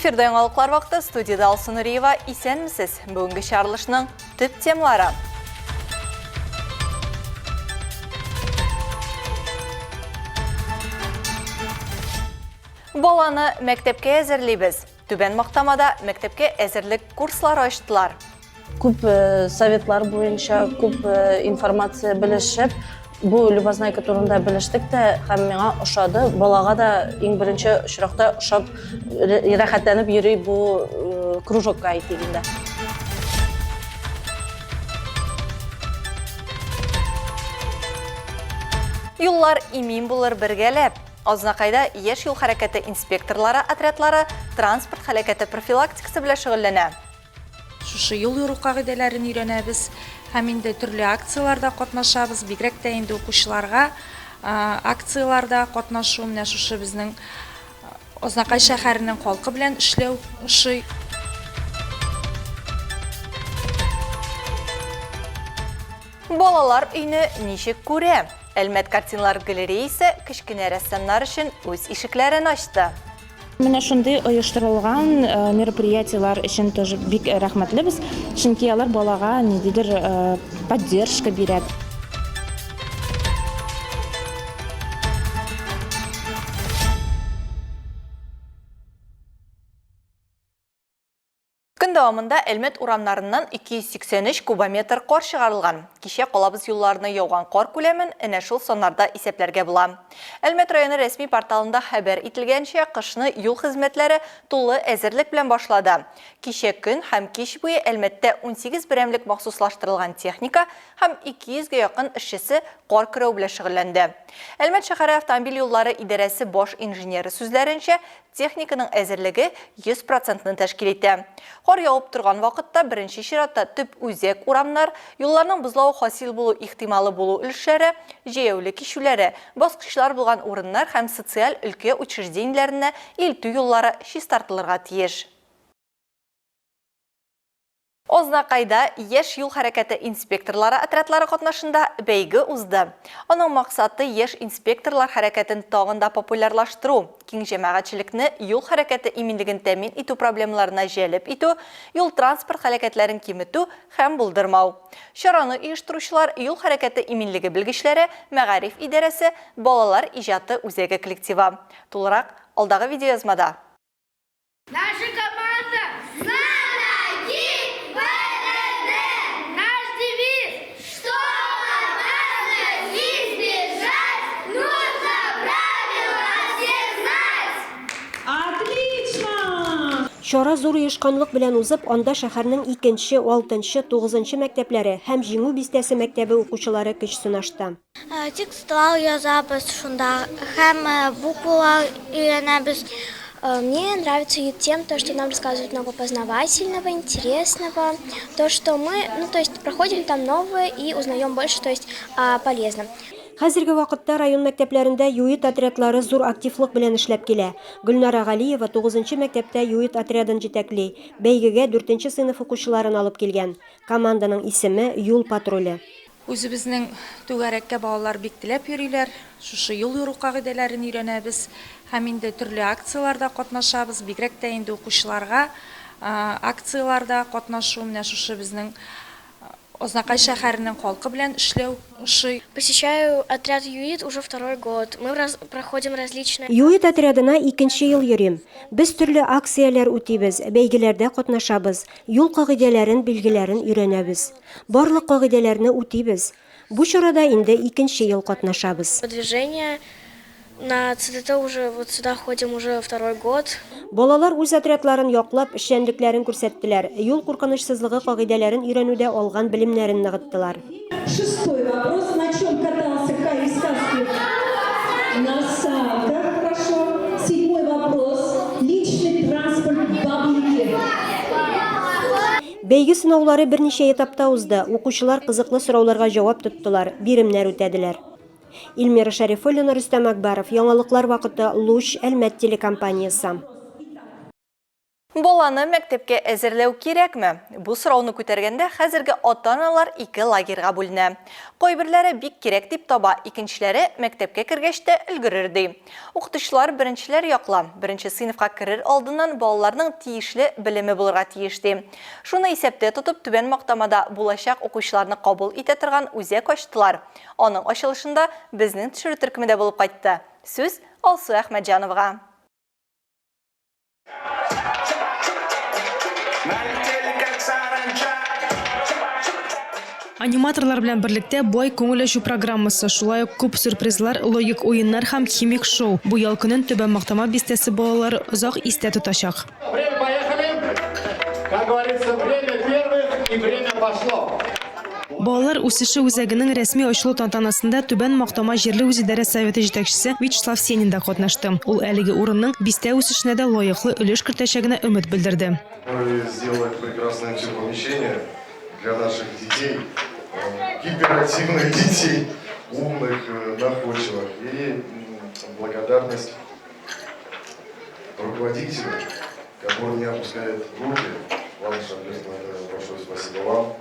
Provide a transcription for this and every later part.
Эфирде яңалыклар вакыты, студияда Алсу Нуриева. Исәнмесез? Бүгенге чыгарылышның төп темалары. Баланы мәктәпкә әзерлибез. Түбән Мактамада мәктәпкә әзерлек курслары ачтылар. Күп советлар буенча, күп информация белешеп, бу любознайка турында белештек тә, һәм миңа ошады. Балага да иң беренче очракта ошап, рәхәтләнеп йөри бу кружокка әйтелгәндә. Юллар имин булыр бергәләп. Азнакайда яшь юл хәрәкәте инспекторлары отрядлары транспорт хәрәкәте профилактикасы белән шөгыльләнә. Шушы юл йөрү кагыйдәләрен өйрәнәбез, һәм инде төрле акцияларда катнашабыз, бигрәк тә инде укучыларга акцияларда катнашу менә шушы безнең Азнакай шәһәренең халкы белән эшләү ошый. Балалар өйне ничек күрә? Әлмәт картиналар галереясы кечкенә рәссамнар өчен үз ишекләрен ачты. Менә шундый оештырылган мероприятиялар өчен тоже бик рәхмәтлебез, чөнки алар балага ниндидер поддержка бирә. Көн дәвамында Әлмәт урамнарыннан 283 кубометр кар чыгарылган. Кичә калабыз юлларына яуган кар күләмен әнә шул саннарда исәпләргә була. Әлмәт районы рәсми порталында хәбәр ителгәнчә, кышны юл хезмәтләре тулы әзерлек белән башлады. Кичә көн һәм кич буе Әлмәттә 18 берәмлек махсуслаштырылган техника һәм 200-гә якын эшчесе кар көрәү белән шөгыльләнде. Әлмәт шәһәре автомобиль юллары идарәсе баш инженеры сүзләренчә, техниканың әзерлеге 100%-ны тәшкил итә. Кар яуып торган вакытта беренче чиратта төп үзәк урамнар, юлларның бозлауы хасил булу ихтималы булу өлешәре, җәяүле кишүләре, баскычлар булган урыннар һәм социаль өлкә учреждениеләренә илтү юллары чистартылырга тиеш. Азнакайда яшь юл хәрәкәте инспекторлары отрядлары катнашында бәйге узды. Аның максаты яшь инспекторлар хәрәкәтен тагын да популярлаштыру, киң җәмәгатьчелекне юл хәрәкәте иминлеген тәмин итү проблемаларына җәлеп итү, юл транспорт хәрәкәтләрен киметү һәм булдырмау. Чараны оештыручылар юл хәрәкәте иминлеге белгечләре, мәгариф идарәсе, балалар иҗаты үзәге коллективы. Тулырак алдагы видеоязмада. Наша команда наш девиз, что опасно избежать, нужно правила всех знать. Отлично! Чара зур оешканлык белән узып, анда шәһәрнең 2нче, 6нчы, 9нчы мәктәпләре һәм Җиңү бистәсе мәктәбе укучылары көч сынашты. Текстлар язабыз шунда, һәм буквалар өйрәнәбез. Мне нравится тем, что нам рассказывают много познавательного, интересного, то, что мы, проходим там новое и узнаем больше, полезно. Хәзерге вакытта район мәктәпләрендә юит отрядлары зур активлык белән эшләп килә. Гөлнара Галиева 9нчы мәктәптә юит отрядын җитәкли. Бәйгегә 4нче сыйныф укучыларын алып килгән. Команданың исеме Юл патруле. Үзебезнең түгәрәккә балалар бик теләп йөриләр, шушы юл йөрү кагыйдәләрен өйрәнәбез, һәм инде төрле акцияларда катнашабыз, бигрәк тә инде укучыларга акцияларда катнашу менә шушы безнең Азнакай шәһәренең халкы белән эшләү ошый. Посещаю отряд ЮИТ уже 2-й год. Мы проходим различные... Юит отрядына 2нче ел йөрим. Без төрле акцияләр үтибез, бәйгеләрдә катнашабыз, юл кагыйдәләрен, билгеләрен өйрәнәбез. Барлык кагыйдәләрне үтибез. Бу чарада инде 2нче ел катнашабыз. Движение на ЦДТ уже сюда ходим уже 2-й год. Балалар үз отрядларын яклап, эшчәнлекләрен күрсәттеләр. Юл куркынычсызлыгы кагыйдәләрен өйрәнүдә алган белемнәрен ныгыттылар. 6-й вопрос. На чем катался Кай из сказки? На санках. Хорошо. 7-й вопрос. Личный транспорт в Баблике. Бәйге сынаулары берничә этапта узды. Укучылар кызыклы сорауларга җавап тоттылар, биремнәр үтәделәр. Илмира Шәрифуллина, Рөстәм Акбаров, яңалыклар вакыты, Луч, Әлмәт телекомпаниясе. Баланы мәктепкә әзерләү кирәкме? Бу сорауны күтәргәндә хәзерге ата-аналар ике лагерьга бүленә. Кайберләре бик кирәк дип таба, икенчеләре мәктәпкә кергәч тә өлгерер ди. Укытучылар беренчеләр якла, беренче сыйныфка керер алдыннан балаларның тиешле белеме булырга тиеш ди. Шуны исәптә тотып, Түбән Мактамада булачак укучыларны кабул итә торган үзәк ачтылар. Аның ачылышында безнең төшерү төркемендә булып кайтты. Сүз Алсу Әхмәтҗановга. Аниматорлар белән берлектә бай күңел ачу программасы, шулай ук күп сюрпризлар, логик уеннар һәм химик шоу. Бу ял көнен Түбән Мактама бистәсе балалары озак истә тотачак. Время поехали. Как говорится, время первых и время пошло. Балалар үсеше үзәгенең рәсми ачылу тантанасында Түбән Мактама җирле үзидарә советы җитәкчесе Вячеслав Сенин да катнашты. Ул әлеге урынның бистә үсешенә дә лаеклы өлеш кертәчәгенә өмет белдерде. Мы сделали прекрасное помещение для наших детей, гиперактивных детей, умных, находчивых. И благодарность руководителю, который не опускает руки. Вам, соответственно, большое спасибо вам.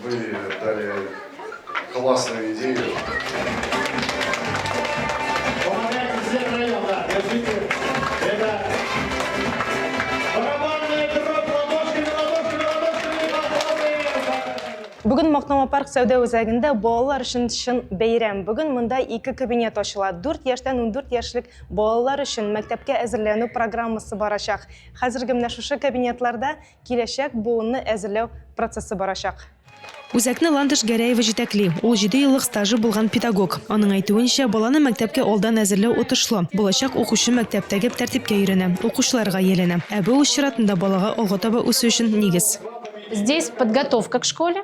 Вы дали классную идею. Помогайте все втроем, да, держите. Это барабанная дробь, ладошками, ладошками, ладошками, ладошками. Бүген Мактама парк сәүдә үзәгендә балалар өчен чын бәйрәм. Бүген монда 2 кабинет ачыла. 4 яшьтән 14 яшьлек балалар өчен мәктәпкә әзерләнү программасы барачак. Хәзерге менә шушы кабинетларда киләчәк буынны әзерләү процессы барачак. Үзәкне Ландыш Гәрәева җитәкли. Ул 7 еллык стажы булган педагог. Аның әйтүенчә, баланы мәктәпкә алдан әзерләү отышлы. Булачак укучы мәктәптәге тәртипкә өйрәнә, укучыларга ияләнә. Ә бу үз чиратында балага алга таба үсү өчен нигез. Здесь подготовка к школе.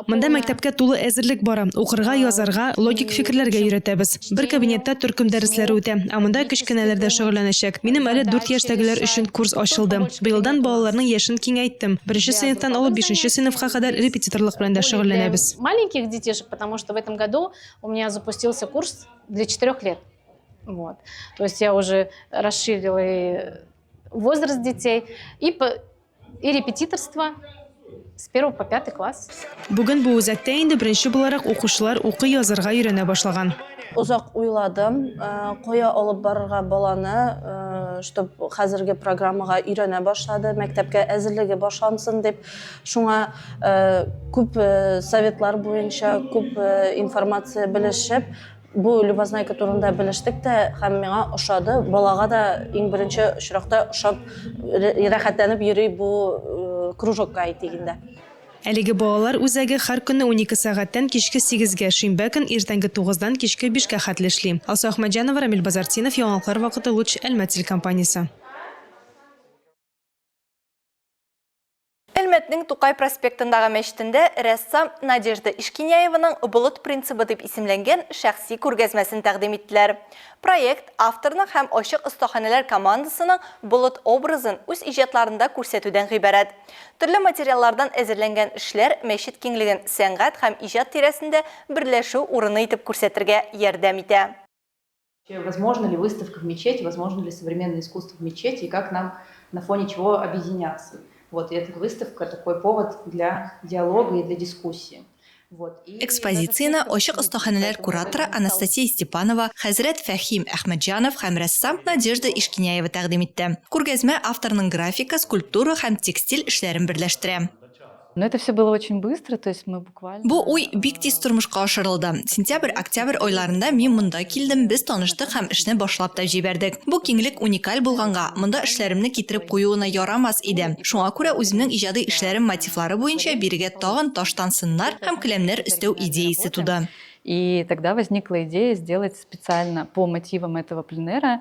Монда мәктәпкә тулы әзерлек бара. Укырга, язарга, логик фикерләргә өйрәтәбез. Бер кабинетта төркем дәресләре үтә, ә монда кечкенәләр дә шөгыльләнәчәк. Минем әле 4 яшьтәгеләр өчен курс ачылды. Быелдан балаларның яшен киңәйттем. 1-нче сыйныфтан алып 5-нче сыйныфка кадәр репетиторлык белән дә шөгыльләнәбез. Маленьких детишек, потому что в этом году у меня запустился курс для 4 лет. Вот. То есть я уже расширила и возраст детей, и репетиторство с 1 по 5 класс. Бүген бу үзәктә инде беренче буларак укучылар укый язарга өйрәнә башлаган. Узак уйладым, кая алып барырга баланы, чтоб хәзерге программага өйрәнә башлады, мәктәпкә әзерлеге башлансын дип. Шуңа күп советлар буенча, күп информация белешеп, бу любознайка турында белештек тә һәм миңа ошады. Балага да иң беренче очракта ошап рәхәтләнеп йөри бу кружокка әйтегендә. Әлеге балалар үзәге һәр көнне 12 сәгатьтән кичке 8-гә, шимбә көн иртәнге 9-дан кичке 5-кә хәтле эшли. Алсу Әхмәтҗанова, Рамил Базартинов, Яңалыклар вакыты, Луч, Әлмәт компаниясе. Әлмәтнең Тукай проспектындагы мәчетендә рәссам Надежда Ишкиняеваның «Болыт принцибы» дип исемләнгән шәхси күргәзмәсен тәкъдим иттеләр. Проект авторның һәм ачык остаханәләр командасының болыт образын үз иҗатларында күрсәтүдән гыйбарәт. Төрле материаллардан әзерләнгән эшләр мәчет киңлеген сәнгать һәм иҗат тирәсендә берләшү урыны итеп күрсәтергә ярдәм итә. Возможно ли выставка в мечети, возможно ли современное искусство в мечети и как нам на фоне чего объединяться? Вот, и эта выставка такой повод для диалога и для дискуссии. Экспозицияны ачык остаханәләр кураторы Анастасия Степанова, хәзрәт Фәхим Әхмәтҗанов һәм рәссам Надежда Ишкиняева тәкъдим итте. Күргәзмә авторның графика, скульптура һәм текстиль эшләрен берләштерә. Но это все было очень быстро, то есть мы буквально... Бу уй бик тиз тормышка ашырылды. Сентябрь-октябрь айларында мин монда килдем, без таныштык һәм эшне башлап та җибәрдек. Бу киңлек уникаль булганга, монда эшләремне китереп куюына ярамас иде. Шуңа күрә үземнең иҗади эшләрем мотивлары буенча бирегә тагын таштан сыннар һәм келәмнәр өстәү идеясе туды. И тогда возникла идея сделать специально по мотивам этого пленера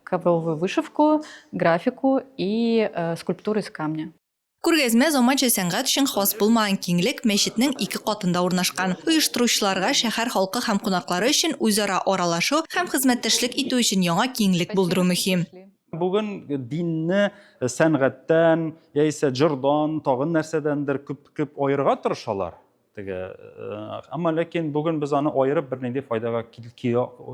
ковровую вышивку, графику и скульптуру из камня. Күргәзмә заманча сәнгать өчен хас булмаган киңлек мәчетнең 2 катында урнашкан. Оештыручыларга шәһәр халкы һәм кунаклары өчен үзара аралашу һәм хезмәттәшлек итү өчен яңа киңлек булдыру мөһим. Бүген динне сәнгатьтән, яисә җырдан, тагын нәрсәдәндер күп аерырга тырышалар. Ama lekin bugün biz аны ayırıp bir nende faydaga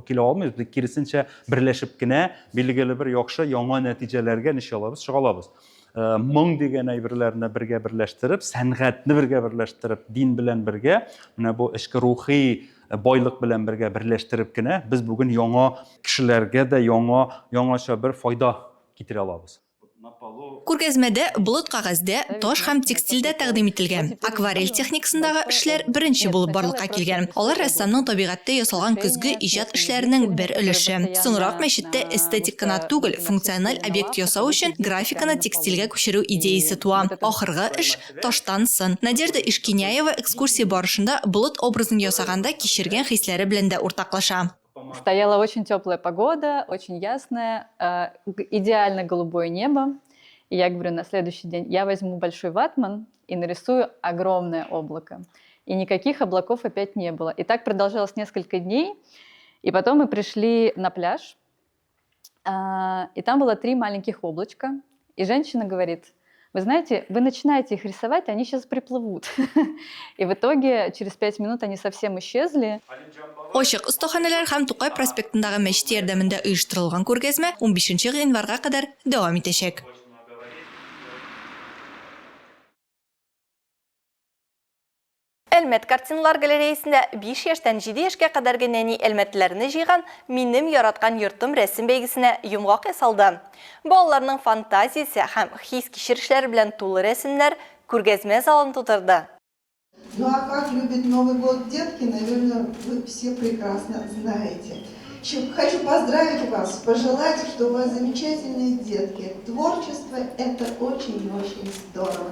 kile almayız. Biz kirisinçe birleşip kine belirli bir yaxşı yangi neticelerge niş alabız, çığa alabız. Mıng degen aybirlerini birge birleştirip, sanatni birge birleştirip, din bilen birge, bu işki ruhi boyliq bilen birge birleştirip kine biz bugün yangi kişilerge de yangi bir fayda getire alabız. Күргәзмәдә болыт кагазда, таш һәм текстильдә тәкъдим ителгән. Акварель техникасындагы эшләр беренче булып барлыкка килгән. Алар рәссамның табигатьтә ясалган көзге иҗат эшләренең бер өлеше. Соңрак мәчеттә эстетик кына түгел, функциональ объект ясау өчен графиканы текстильгә күчерү идеясе туа. Ахыргы эш таштан сын. Надежда Ишкиняева экскурсия барышында болыт образын ясаганда кичергән хисләре белән дә уртаклаша. Стояла очень теплая погода, очень ясная, идеально голубое небо. И я говорю, на следующий день я возьму большой ватман и нарисую огромное облако. И никаких облаков опять не было. И так продолжалось несколько дней. И потом мы пришли на пляж, и там было 3 маленьких облачка. И женщина говорит, вы знаете, вы начинаете их рисовать, они сейчас приплывут. И в итоге через 5 минут они совсем исчезли. Ачык остаханәләр һәм Тукай проспектындагы мәчет ярдәмендә оештырылган күргәзмә 15 гыйнварга кадәр дәвам итәчәк. Әлмәт картиналар галереясында 5 яшьтән 7 яшькә кадәрге нәни әлмәтләрне җыйган «Минем яраткан йортым» рәсем бәйгесенә йомгак ясалды. Балаларның фантазиясе һәм хис кичерешләре белән тулы рәсемнәр күргәзмә залын тутырды. Ну а как любят Новый год детки, наверное, вы все прекрасно знаете. Хочу поздравить вас, пожелать, что у вас замечательные детки. Творчество – это очень-очень здорово.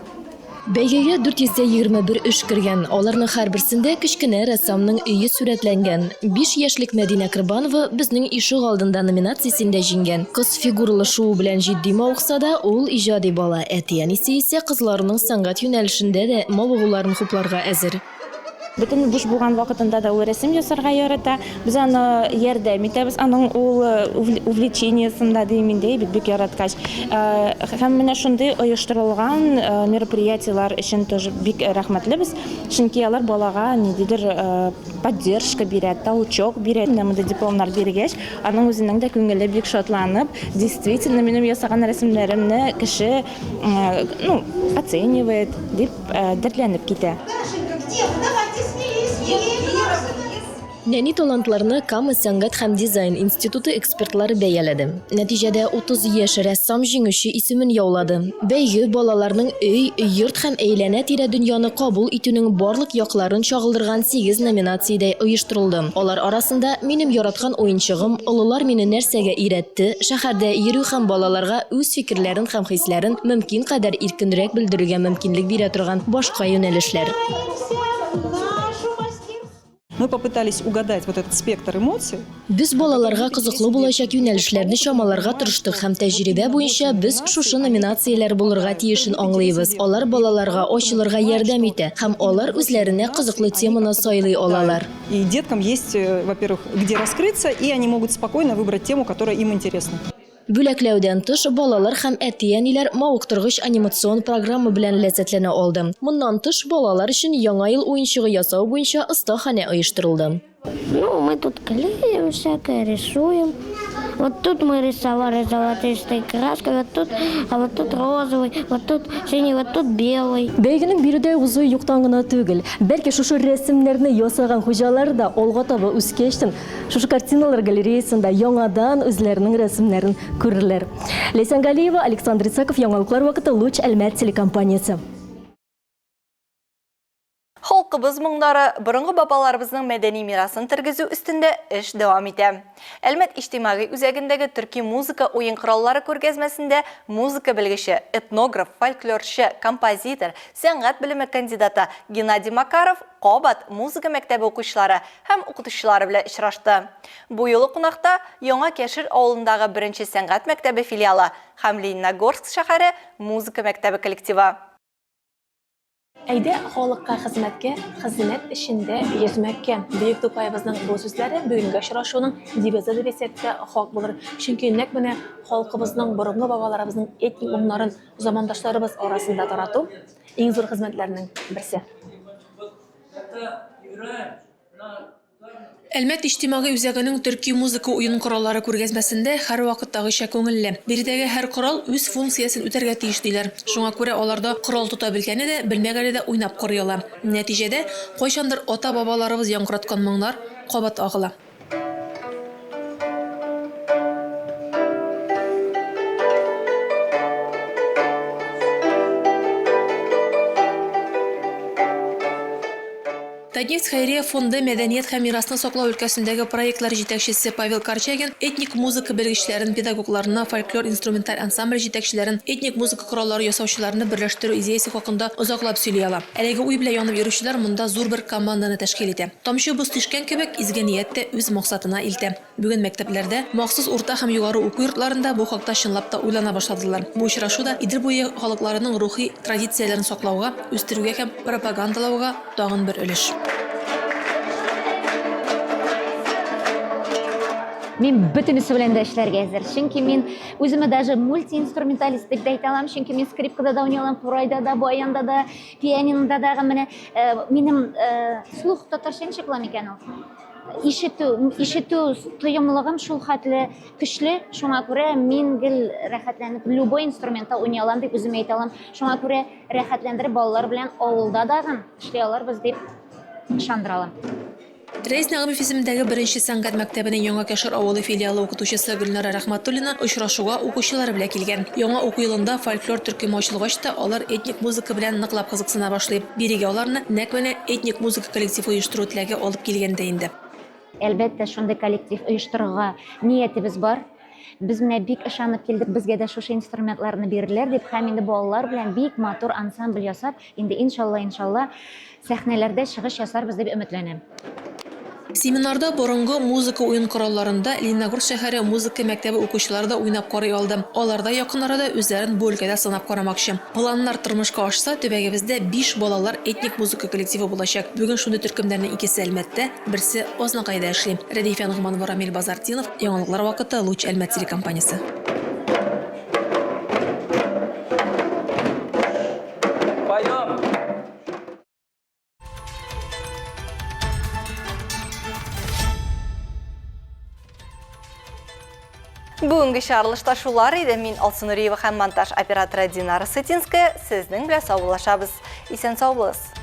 Бәйгегә 421 эш кергән. Аларның һәрберсендә кечкенә рәссамның өе сурәтләнгән. 5 яшьлек Мәдинә Кырбанова безнең ишек алдында номинациясендә җиңгән. Кыз фигуралы шоу белән җитди мавыкса да, ул иҗади бала. Әти-әнисе исә кызларының сәнгать юнәлешендә дә мавыгуларын хупларга әзер. Бүтән буш булган вакытында да ул рәсем ясарга ярата. Без аны ярдәм итәбез, аның ул увлечениесында димендә бик яраткач. Һәм менә шундый оештырылган мероприятиялар өчен тоже бик рәхмәтлебез. Чөнки алар балага ниндидер поддержка бирә, толчок бирә. Монда дипломнар биргәч, аның үзенең дә күңеле бик шатланып, действительно минем ясаган рәсемнәремне кеше оценивает, дип дәртләнеп китә. Нәни талантларны Кама сәнгать һәм дизайн институты экспертлары бәяләде. Нәтиҗәдә 30 яшь рәссам җиңүче исемен яулады. Бәйге балаларның өй, йорт һәм әйләнә тирә дөньяны кабул итүнең барлык якларын чагылдырган 8 номинациядә оештырылды. Алар арасында «Минем яраткан уенчыгым», «Олылар мине нәрсәгә өйрәтте», «Шәһәрдә йөрү һәм балаларга үз фикерләрен һәм хисләрен мөмкин кадәр иркенрәк белдерүгә мөмкинлек бирә торган башка юнәлешләр. Мы попытались угадать вот этот спектр эмоций. Без балаларга кызыклы булачак юнәлешләрне чамаларга тырыштык һәм тәҗрибә буенча без шушы номинацияләр булырга тиешен аңлыйбыз. Алар балаларга ачылырга ярдәм итә һәм алар үзләренә кызыклы теманы сайлый алалар. И деткам есть, во-первых, где раскрыться, и они могут спокойно выбрать тему, которая им интересна. Бүләкләүдән тыш балалар һәм әти-әниләр мавыктыргыч анимацион программа белән ләззәтләнә алды. Моннан тыш балалар өчен яңа ел уенчыгы ясау буенча остаханә оештырылды. Ну, мы тут клеим всякое, рисуем. Вот тут мы рисовали золотистой краской, а вот тут розовый, вот тут синий, вот тут белый. Бәйгенең биредә узу юктан гына түгел. Бәлки шушы рәсемнәрне ясаган хуҗалар да алга таба үскәчтен шушы картиналар галереясында яңадан үзләренең рәсемнәрен күрерләр. Ләйсән Галиева, Александр Исаков, Яңалыклар вакыты, Луч Әлмәт телекомпаниясе. Халкыбыз моңнары борынгы бабаларыбызның мәдәни мирасын тергезү өстендә эш дәвам итә. Әлмәт иҗтимагый үзәгендәге төрки музыка уен кораллары күргәзмәсендә музыка белгече, этнограф, фольклорчы, композитор, сәнгать белеме кандидаты Геннадий Макаров Кабат музыка мәктәбе укучылары һәм укытучылары белән очрашты. Бу юлы кунакта Яңа Кәшир авылындагы 1-нче сәнгать мәктәбе филиалы һәм Лениногорск шәһәре музыка мәктәбе коллективы. Әйдә халыкка хезмәткә, хезмәт эшендә йөзмәккә. Бөек Тукаебызның бу сүзләре бүгенге очрашуның дибезе дип әйтсәк хак булыр. Чөнки нәкъ менә халкыбызның борынгы бабаларыбызның этник моңнарын замандашларыбыз арасында тарату иң зур хезмәтләрнең берсе. Әлмәт иҗтимагый үзәгенең төрки музыка уен кораллары күргәзмәсендә һәр вакыттагыча күңелле. Биредәге һәр корал үз функциясен үтәргә тиеш диләр. Шуңа күрә аларда корал тота белгәне дә, белмәгәне дә уйнап карыйлар. Нәтиҗәдә кайчандыр ата-бабаларыбыз яңгыраткан моңнар кабат агыла. Татнефть хәйрия фонды мәдәният һәм мирасны саклау өлкәсендәге проектлар җитәкчесе Павел Корчагин этник музыка белгечләрен, педагогларына, фольклор-инструменталь ансамбль җитәкчеләрен, этник музыка кораллары ясаучыларны берләштерү идеясе хакында озаклап сөйли ала. Әлеге уй белән янып йөрүчеләр монда зур бер команданы тәшкил итә. Тамчы боз тишкән кебек изге ният тә үз максатына илтә. Бүген мәктәпләрдә, махсус урта һәм югары уку йортларында бу хакта чынлап та уйлана башладылар. Бу очрашуда Идел буе халыкларының рухи традицияләрен саклауга, үстерүгә һәм пропагандалауга тагын бер өлеш. Мен бөтенесе белән дә эшләргә әзер. Чөнки мин үземә даже мультиинструменталист дип әйтә алам. Чөнки мин скрипкада да уйный алам, курайда да, баянда да, пианинода да менә минем слух татарча ничек була микән ул? Ишетү тоемлыгым шул хәтле көчле. Шуңа күрә мин гел рәхәтләнеп любой инструментта уйный алам дип үземә әйтә алам. Шуңа күрә рәхәтләндереп балалар белән авылда да эшли аларбыз дип ышандыра алам. Рәис Нәгъимов исемендәге 1-нче сәнгать мәктәбенең Яңа Кәшер авылы филиалы укытучысы Гөлнара Рәхмәтуллина очрашуга укучылары белән килгән. Яңа уку елында фольклор төркеме ачылгач та алар этник музыка белән ныклап кызыксына башлый. Бирегә аларны нәкъ менә этник музыка коллектив оештыру теләге алып килгәндә инде. Әлбәттә, шундый коллектив оештырырга ниятебез бар. Без менә бик ышанып килдек, безгә дә шушы инструментларны бирерләр дип, һәм инде балалар белән бик матур ансамбль ясап, инде иншалла сәхнәләрдә чыгыш ясарбыз дип өметләнәм. Семинарда борынгы музыка уен коралларында Лениногорск шәһәре музыка мәктәбе укучылары да уйнап карый алды. Аларда якын арада үзләрен бу өлкәдә сынап карамакчы. Планнар тормышка ашса, төбәгебездә 5 балалар этник музыка коллективы булачак. Бүген шундый төркемнәрнең икесе Әлмәттә, берсе Азнакайда эшли. Рәдифә Нугманова, Рамил Базартдинов, Яңалыклар вакыты, Луч Әлмәт телекомпаниясе. Бүгінгі шарылышта шулар иде. Мин Алсын Нуриева һәм монтаж операторы Динара Сытинская. Сезнең белән саулашабыз. Исән сау булыгыз.